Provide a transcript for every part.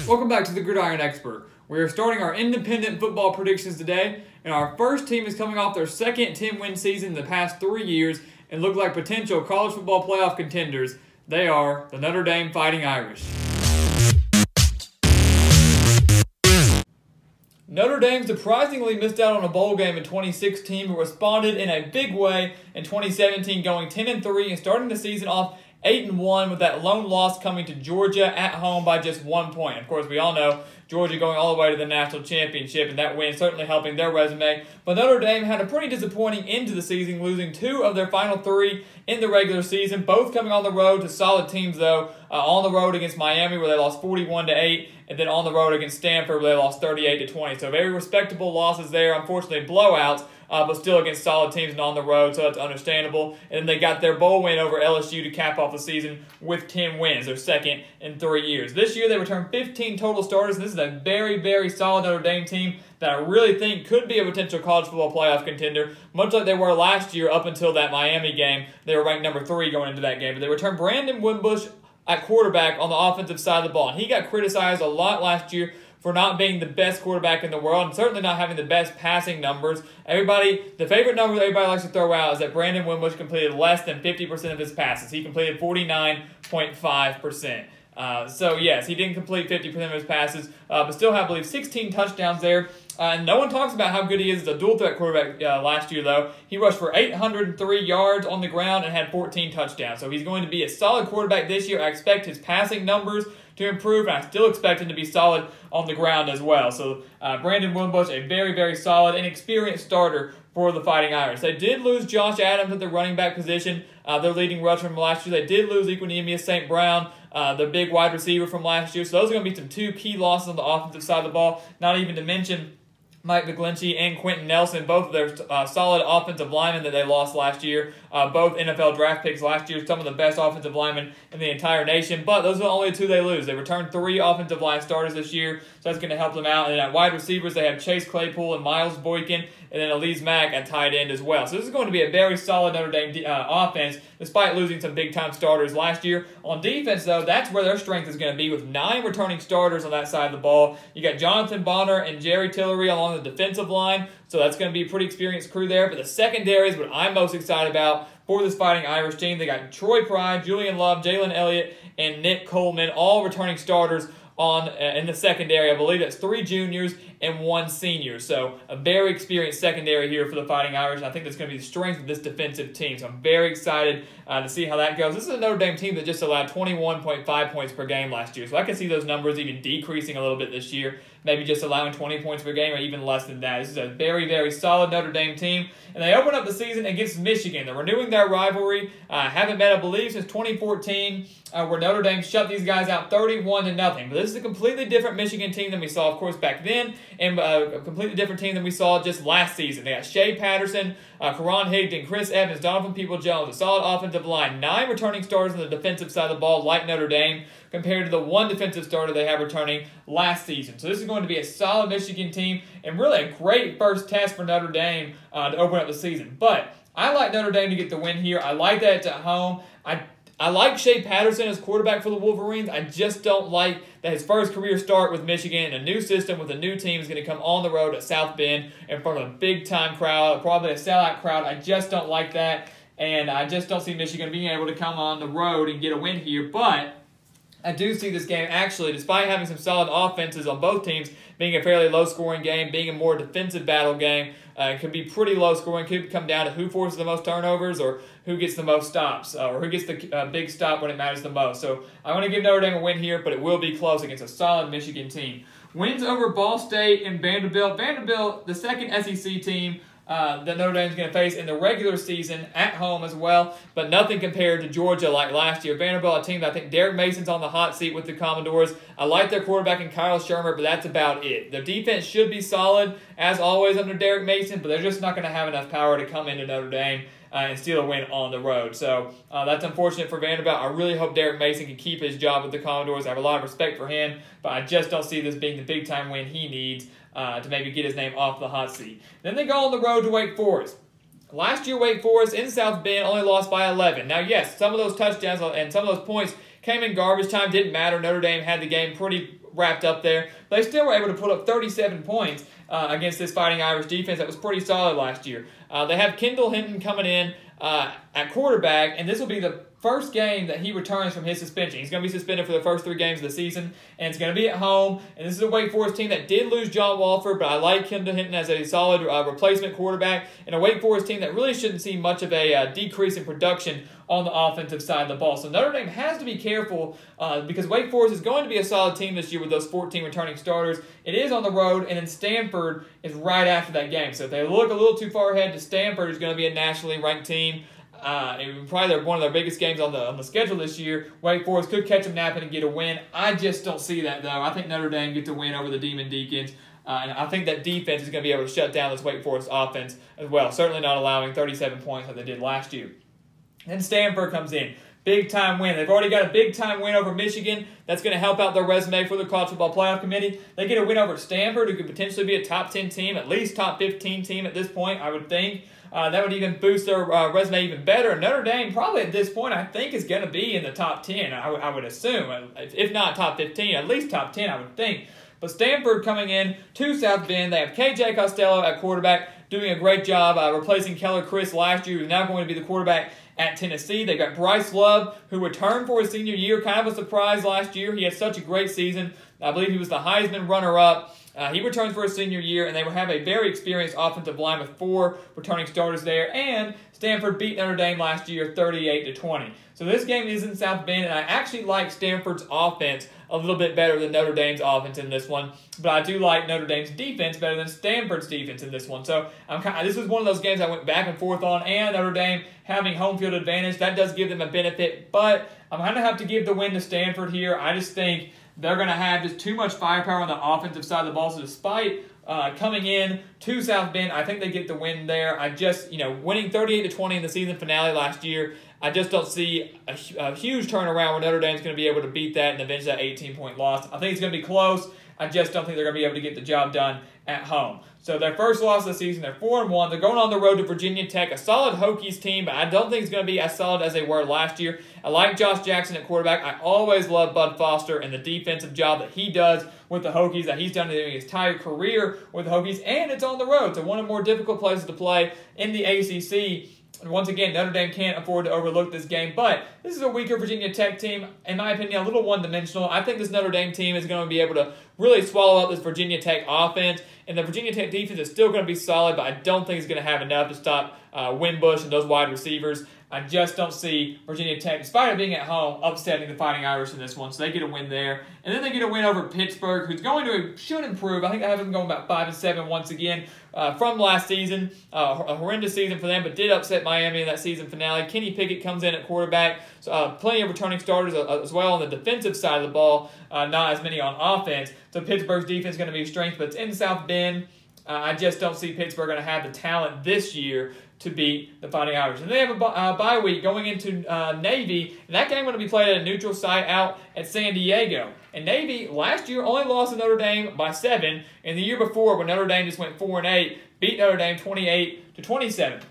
Welcome back to the Gridiron Expert. We are starting our independent football predictions today, and our first team is coming off their second 10-win season in the past 3 years and look like potential college football playoff contenders. They are the Notre Dame Fighting Irish. Notre Dame surprisingly missed out on a bowl game in 2016, but responded in a big way in 2017, going 10-3 and starting the season off 8-1 with that lone loss coming to Georgia at home by just 1 point. Of course, we all know Georgia going all the way to the national championship, and that win certainly helping their resume. But Notre Dame had a pretty disappointing end to the season, losing 2 of their final 3 in the regular season, both coming on the road to solid teams, though. On the road against Miami, where they lost 41-8, and then on the road against Stanford, where they lost 38-20. So very respectable losses there. Unfortunately, blowouts, but still against solid teams and on the road, so that's understandable. And then they got their bowl win over LSU to cap off the season with 10 wins, their second in 3 years. This year, they returned 15 total starters, and this is a very, very solid Notre Dame team that I really think could be a potential college football playoff contender, much like they were last year up until that Miami game. They were ranked number 3 going into that game. But they returned Brandon Wimbush at quarterback on the offensive side of the ball. And he got criticized a lot last year for not being the best quarterback in the world and certainly not having the best passing numbers. The favorite number that everybody likes to throw out is that Brandon Wimbush completed less than 50% of his passes. He completed 49.5%. So, yes, he didn't complete 50% of his passes, but still had, I believe, 16 touchdowns there. No one talks about how good he is as a dual-threat quarterback last year, though. He rushed for 803 yards on the ground and had 14 touchdowns. So he's going to be a solid quarterback this year. I expect his passing numbers to improve, and I still expect him to be solid on the ground as well. So Brandon Wimbush, a very, very solid and experienced starter for the Fighting Irish. They did lose Josh Adams at the running back position, their leading rusher from last year. They did lose Equanimeous St. Brown, the big wide receiver from last year. So those are going to be some 2 key losses on the offensive side of the ball, not even to mention Mike McGlinchey and Quentin Nelson, both of their solid offensive linemen that they lost last year. Both NFL draft picks last year, some of the best offensive linemen in the entire nation. But those are the only 2 they lose. They returned 3 offensive line starters this year, so that's going to help them out. And at wide receivers, they have Chase Claypool and Miles Boykin, and then Elise Mack at tight end as well. So this is going to be a very solid Notre Dame offense, despite losing some big-time starters last year. On defense, though, that's where their strength is going to be, with 9 returning starters on that side of the ball. You got Jonathan Bonner and Jerry Tillery along the defensive line, so that's going to be a pretty experienced crew there. But the secondary is what I'm most excited about for this Fighting Irish team. They got Troy Pride, Julian Love, Jalen Elliott, and Nick Coleman, all returning starters in the secondary. I believe that's 3 juniors and 1 senior. So a very experienced secondary here for the Fighting Irish. I think that's going to be the strength of this defensive team. So I'm very excited to see how that goes. This is a Notre Dame team that just allowed 21.5 points per game last year. So I can see those numbers even decreasing a little bit this year, maybe just allowing 20 points per game or even less than that. This is a very, very solid Notre Dame team. And they open up the season against Michigan. They're renewing their rivalry. Haven't met, I believe, since 2014, where Notre Dame shut these guys out 31-0. But this is a completely different Michigan team than we saw, of course, back then, and a completely different team than we saw just last season. They got Shea Patterson, Karan Higdon, Chris Evans, Donovan Peoples-Jones, a solid offensive line, 9 returning starters on the defensive side of the ball, like Notre Dame, compared to the 1 defensive starter they had returning last season. So this is going to be a solid Michigan team and really a great first test for Notre Dame to open up the season. But I like Notre Dame to get the win here. I like that it's at home. I like Shea Patterson as quarterback for the Wolverines. I just don't like that his first career start with Michigan, a new system with a new team, is going to come on the road at South Bend in front of a big-time crowd, probably a sellout crowd. I just don't like that, and I just don't see Michigan being able to come on the road and get a win here. But I do see this game actually, despite having some solid offenses on both teams, being a fairly low-scoring game, being a more defensive battle game. It could be pretty low-scoring. Could come down to who forces the most turnovers or who gets the most stops or who gets the big stop when it matters the most. So I'm going to give Notre Dame a win here, but it will be close against a solid Michigan team. Wins over Ball State and Vanderbilt. Vanderbilt, the second SEC team that Notre Dame is going to face in the regular season at home as well, but nothing compared to Georgia like last year. Vanderbilt, a team that I think Derek Mason's on the hot seat with the Commodores. I like their quarterback in Kyle Shermer, but that's about it. Their defense should be solid, as always, under Derek Mason, but they're just not going to have enough power to come into Notre Dame and steal a win on the road. So that's unfortunate for Vanderbilt. I really hope Derek Mason can keep his job with the Commodores. I have a lot of respect for him, but I just don't see this being the big-time win he needs to maybe get his name off the hot seat. Then they go on the road to Wake Forest. Last year, Wake Forest in South Bend only lost by 11. Now, yes, some of those touchdowns and some of those points came in garbage time. Didn't matter. Notre Dame had the game pretty wrapped up there. They still were able to put up 37 points against this Fighting Irish defense that was pretty solid last year. They have Kendall Hinton coming in at quarterback, and this will be the first game that he returns from his suspension. He's going to be suspended for the first 3 games of the season, and it's going to be at home. And this is a Wake Forest team that did lose John Walford, but I like Kendall Hinton as a solid replacement quarterback, and a Wake Forest team that really shouldn't see much of a decrease in production on the offensive side of the ball. So Notre Dame has to be careful because Wake Forest is going to be a solid team this year with those 14 returning starters. It is on the road, and then Stanford is right after that game. So if they look a little too far ahead to Stanford, who's going to be a nationally ranked team, probably one of their biggest games on the schedule this year, Wake Forest could catch them napping and get a win. I just don't see that, though. I think Notre Dame gets a win over the Demon Deacons. And I think that defense is going to be able to shut down this Wake Forest offense as well. Certainly not allowing 37 points like they did last year. Then Stanford comes in. Big-time win. They've already got a big-time win over Michigan. That's going to help out their resume for the College Football Playoff Committee. They get a win over Stanford, who could potentially be a top 10 team, at least top 15 team at this point, I would think. That would even boost their resume even better. And Notre Dame, probably at this point, I think is going to be in the top 10, I would assume. If not top 15, at least top 10, I would think. But Stanford coming in to South Bend. They have KJ Costello at quarterback, doing a great job replacing Keller Chris last year, who's now going to be the quarterback at Tennessee. They got Bryce Love, who returned for his senior year. Kind of a surprise last year. He had such a great season. I believe he was the Heisman runner-up. He returns for his senior year, and they will have a very experienced offensive line with 4 returning starters there. And Stanford beat Notre Dame last year 38-20. So this game is in South Bend, and I actually like Stanford's offense a little bit better than Notre Dame's offense in this one. But I do like Notre Dame's defense better than Stanford's defense in this one. So this was one of those games I went back and forth on, and Notre Dame having home field advantage, that does give them a benefit. But I'm going to have to give the win to Stanford here. I just think they're going to have just too much firepower on the offensive side of the ball. So despite coming in to South Bend, I think they get the win there. I just, winning 38-20 in the season finale last year, I just don't see a huge turnaround where Notre Dame's going to be able to beat that and avenge that 18-point loss. I think it's going to be close. I just don't think they're going to be able to get the job done at home. So their first loss of the season, they're 4-1. They're going on the road to Virginia Tech, a solid Hokies team, but I don't think it's going to be as solid as they were last year. I like Josh Jackson at quarterback. I always love Bud Foster and the defensive job that he does with the Hokies, that he's done during his entire career with the Hokies, and it's on the road. So one of the more difficult places to play in the ACC. And once again, Notre Dame can't afford to overlook this game, but this is a weaker Virginia Tech team, in my opinion, a little one-dimensional. I think this Notre Dame team is going to be able to really swallow up this Virginia Tech offense, and the Virginia Tech defense is still going to be solid, but I don't think it's going to have enough to stop Wimbush and those wide receivers. I just don't see Virginia Tech, despite it being at home, upsetting the Fighting Irish in this one. So they get a win there. And then they get a win over Pittsburgh, who's should improve. I think I have them going about 5-7 once again from last season. A horrendous season for them, but did upset Miami in that season finale. Kenny Pickett comes in at quarterback. So plenty of returning starters as well on the defensive side of the ball, not as many on offense. So Pittsburgh's defense is going to be a strength, but it's in South Bend. I just don't see Pittsburgh going to have the talent this year to beat the Fighting Irish. And they have a bye week going into Navy, and that game going to be played at a neutral site out at San Diego. And Navy last year only lost to Notre Dame by 7, and the year before, when Notre Dame just went 4-8, beat Notre Dame 28-27.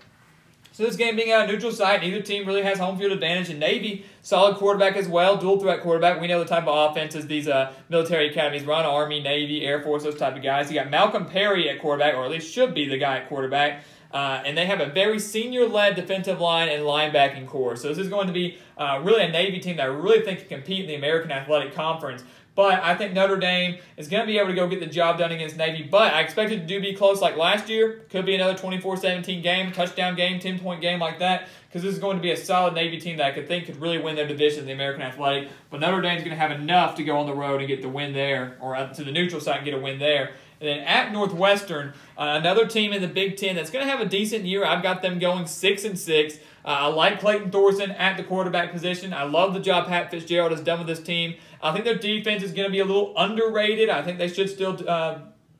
So this game being at a neutral site, neither team really has home field advantage. And Navy, solid quarterback as well, dual threat quarterback. We know the type of offenses these military academies run: Army, Navy, Air Force, those type of guys. You got Malcolm Perry at quarterback, or at least should be the guy at quarterback. And they have a very senior-led defensive line and linebacking core. So this is going to be really a Navy team that I really think can compete in the American Athletic Conference. But I think Notre Dame is going to be able to go get the job done against Navy. But I expect it to be close like last year. Could be another 24-17 game, touchdown game, 10-point game like that. Because this is going to be a solid Navy team that I could really win their division in the American Athletic. But Notre Dame's going to have enough to go on the road and get the win there, or to the neutral site and get a win there. And then at Northwestern, another team in the Big Ten that's going to have a decent year. I've got them going 6-6. I like Clayton Thorson at the quarterback position. I love the job Pat Fitzgerald has done with this team. I think their defense is going to be a little underrated. I think they should still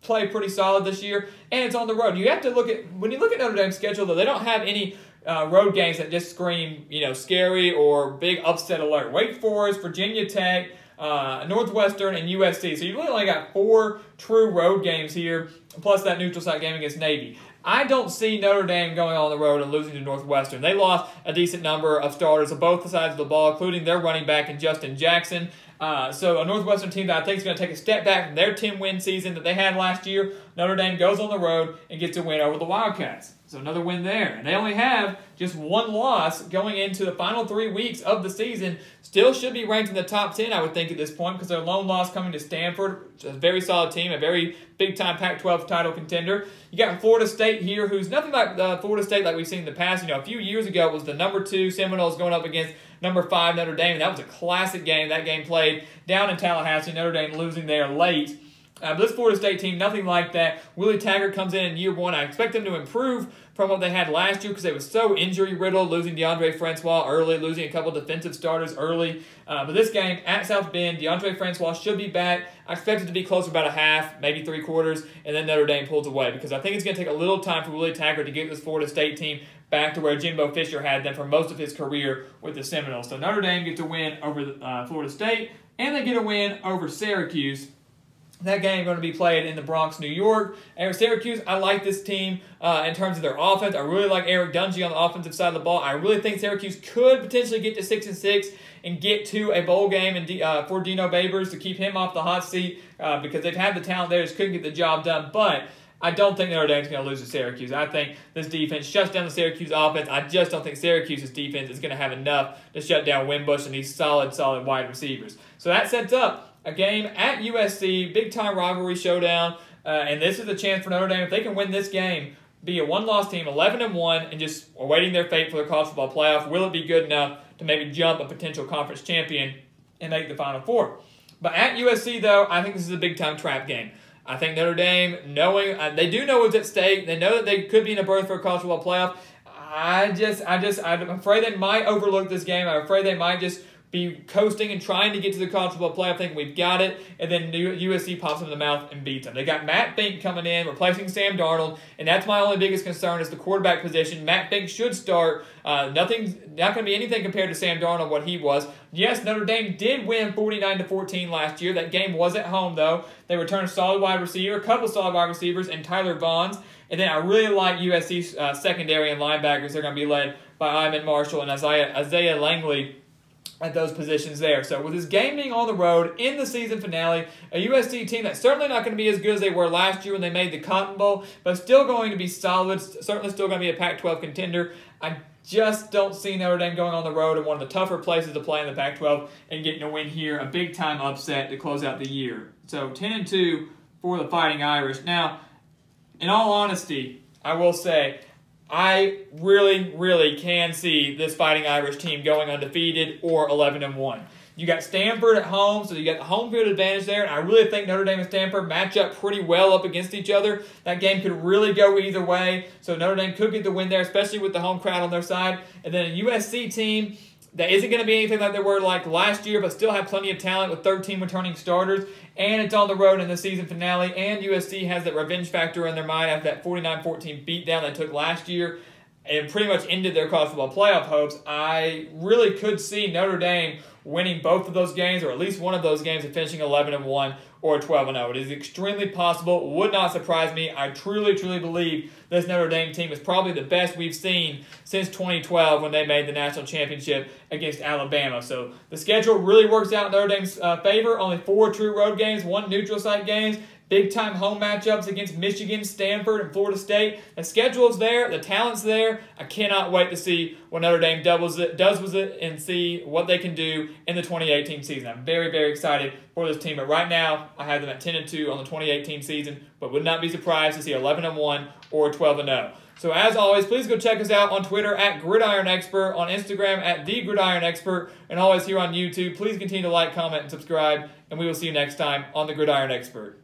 play pretty solid this year. And it's on the road. You have to look at, when you look at Notre Dame's schedule, though, they don't have any road games that just scream, scary or big upset alert. Wake Forest, Virginia Tech, Northwestern, and USC. So you really only got 4 true road games here, plus that neutral site game against Navy. I don't see Notre Dame going on the road and losing to Northwestern. They lost a decent number of starters on both sides of the ball, including their running back in Justin Jackson. So a Northwestern team that I think is going to take a step back from their 10-win season that they had last year. Notre Dame goes on the road and gets a win over the Wildcats. So another win there. And they only have just one loss going into the final 3 weeks of the season. Still should be ranked in the top 10, I would think, at this point, because their lone loss coming to Stanford, which is a very solid team, a very big-time Pac-12 title contender. You got Florida State here, who's nothing like Florida State like we've seen in the past. You know, a few years ago, it was the number 2 Seminoles going up against number 5 Notre Dame. And that was a classic game. That game played down in Tallahassee. Notre Dame losing there late. But this Florida State team, nothing like that. Willie Taggart comes in year 1. I expect them to improve from what they had last year because they were so injury-riddled, losing DeAndre Francois early, losing a couple defensive starters early. But this game at South Bend, DeAndre Francois should be back. I expect it to be close to about a half, maybe 3/4, and then Notre Dame pulls away because I think it's going to take a little time for Willie Taggart to get this Florida State team back to where Jimbo Fisher had them for most of his career with the Seminoles. So Notre Dame gets a win over Florida State, and they get a win over Syracuse. That game is going to be played in the Bronx, New York. And Syracuse, I like this team in terms of their offense. I really like Eric Dungy on the offensive side of the ball. I really think Syracuse could potentially get to 6-6 and get to a bowl game and for Dino Babers to keep him off the hot seat because they've had the talent there, just couldn't get the job done. But I don't think Notre Dame's going to lose to Syracuse. I think this defense shuts down the Syracuse offense. I just don't think Syracuse's defense is going to have enough to shut down Wimbush and these solid wide receivers. So that sets up a game at USC, big-time rivalry showdown, and this is a chance for Notre Dame. If they can win this game, be a one-loss team, 11-1, and just awaiting their fate for the college football playoff, will it be good enough to maybe jump a potential conference champion and make the Final Four? But at USC, though, I think this is a big-time trap game. I think Notre Dame, knowing they do know what's at stake, they know that they could be in a berth for a college football playoff. I'm afraid they might overlook this game. I'm afraid they might just be coasting and trying to get to the college football playoff, thinking we've got it, and then USC pops them in the mouth and beats them. They got Matt Fink coming in, replacing Sam Darnold, and that's my only biggest concern is the quarterback position. Matt Fink should start. Nothing's not going to be anything compared to Sam Darnold, what he was. Yes, Notre Dame did win 49-14 last year. That game was at home, though. They returned a solid wide receiver, a couple solid wide receivers, and Tyler Vaughns. And then I really like USC's secondary and linebackers. They're going to be led by Iman Marshall and Isaiah Langley at those positions there. So with this game being on the road in the season finale, a USC team that's certainly not going to be as good as they were last year when they made the Cotton Bowl, but still going to be solid, certainly still going to be a Pac-12 contender. I just don't see Notre Dame going on the road in one of the tougher places to play in the Pac-12 and getting a win here, a big-time upset to close out the year. So 10-2 for the Fighting Irish. Now, in all honesty, I will say, I really can see this Fighting Irish team going undefeated or 11-1. You got Stanford at home, so you got the home field advantage there, and I really think Notre Dame and Stanford match up pretty well up against each other. That game could really go either way, so Notre Dame could get the win there, especially with the home crowd on their side. And then a USC team that isn't going to be anything like they were like last year, but still have plenty of talent with 13 returning starters. And it's on the road in the season finale. And USC has that revenge factor in their mind after that 49-14 beatdown they took last year and pretty much ended their college football playoff hopes. I really could see Notre Dame winning both of those games, or at least one of those games, and finishing 11-1 or 12-0. It is extremely possible. Would not surprise me. I truly believe this Notre Dame team is probably the best we've seen since 2012 when they made the national championship against Alabama. So the schedule really works out in Notre Dame's favor. Only 4 true road games, 1 neutral site games. Big-time home matchups against Michigan, Stanford, and Florida State. The schedule's there. The talent's there. I cannot wait to see what Notre Dame does with it and see what they can do in the 2018 season. I'm very excited for this team. But right now, I have them at 10-2 on the 2018 season, but would not be surprised to see 11-1 or 12-0. So as always, please go check us out on Twitter at Gridiron Expert, on Instagram at The Gridiron Expert, and always here on YouTube. Please continue to like, comment, and subscribe, and we will see you next time on The Gridiron Expert.